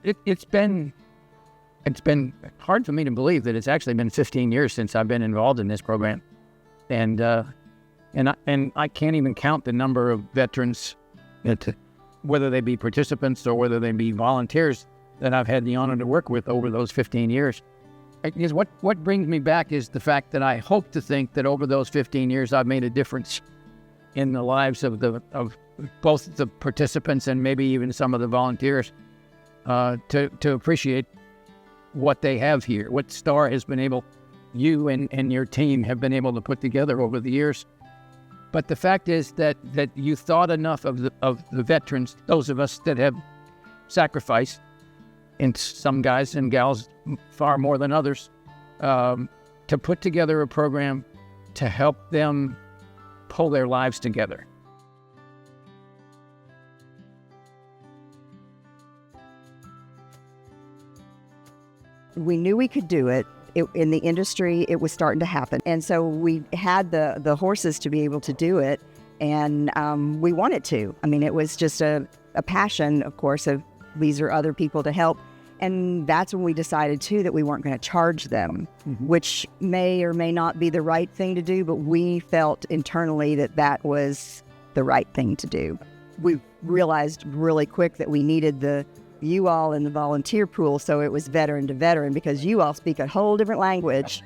it's been hard for me to believe that it's actually been 15 years since I've been involved in this program, and I can't even count the number of veterans, whether they be participants or whether they be volunteers, that I've had the honor to work with over those 15 years. Because what brings me back is the fact that I hope to think that over those 15 years I've made a difference in the lives of both the participants and maybe even some of the volunteers, to appreciate what they have here, what STAR has been able, you and your team have been able to put together over the years. But the fact is that you thought enough of the veterans, those of us that have sacrificed, and some guys and gals far more than others, to put together a program to help them pull their lives together. We knew we could do it. In the industry, it was starting to happen. And so we had the horses to be able to do it, and we wanted to. I mean, it was just a passion, of course, of these are other people to help. And that's when we decided, too, that we weren't going to charge them, which may or may not be the right thing to do, but we felt internally that was the right thing to do. We realized really quick that we needed you all in the volunteer pool, so it was veteran to veteran, because you all speak a whole different language.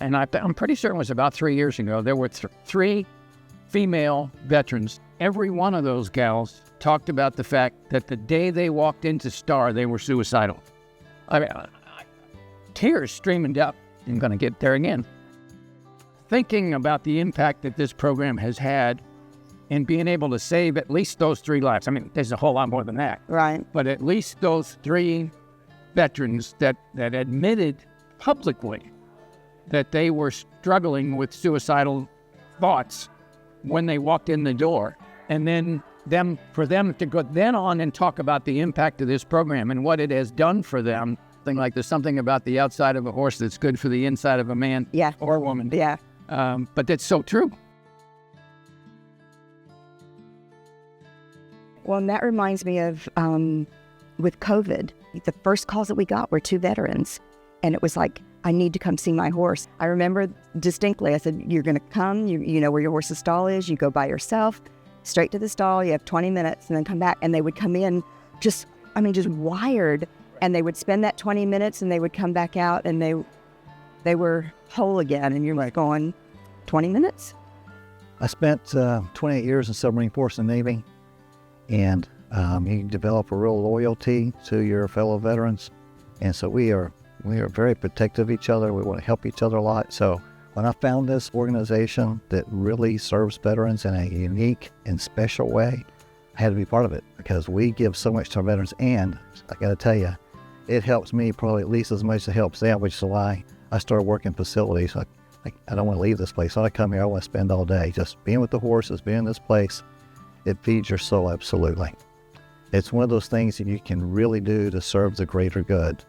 And I'm pretty certain it was about 3 years ago, there were three female veterans. Every one of those gals talked about the fact that the day they walked into STAR, they were suicidal. I mean, tears streaming down. I'm going to get there again. Thinking about the impact that this program has had in being able to save at least those 3 lives. I mean, there's a whole lot more than that. Right. But at least those 3 veterans that admitted publicly that they were struggling with suicidal thoughts when they walked in the door. And then for them to go then on and talk about the impact of this program and what it has done for them. Like there's something about the outside of a horse that's good for the inside of a man or a woman. Yeah. But that's so true. Well, and that reminds me of with COVID, the first calls that we got were 2 veterans. And it was like, I need to come see my horse. I remember distinctly, I said, you're going to come, you know where your horse's stall is, you go by yourself, straight to the stall, you have 20 minutes, and then come back. And they would come in just wired, and they would spend that 20 minutes, and they would come back out, and they were whole again. And you're like going, 20 minutes? I spent 28 years in submarine force and Navy, and you develop a real loyalty to your fellow veterans. And so we are very protective of each other. We want to help each other a lot. So when I found this organization that really serves veterans in a unique and special way, I had to be part of it, because we give so much to our veterans. And I got to tell you, it helps me probably at least as much as it helps them, which is why I started working facilities. I don't want to leave this place. So I come here, I want to spend all day just being with the horses, being in this place. It feeds your soul, absolutely. It's one of those things that you can really do to serve the greater good.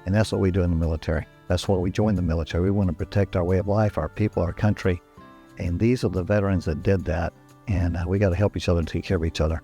And that's what we do in the military. That's why we joined the military. We want to protect our way of life, our people, our country. And these are the veterans that did that. And we got to help each other and take care of each other.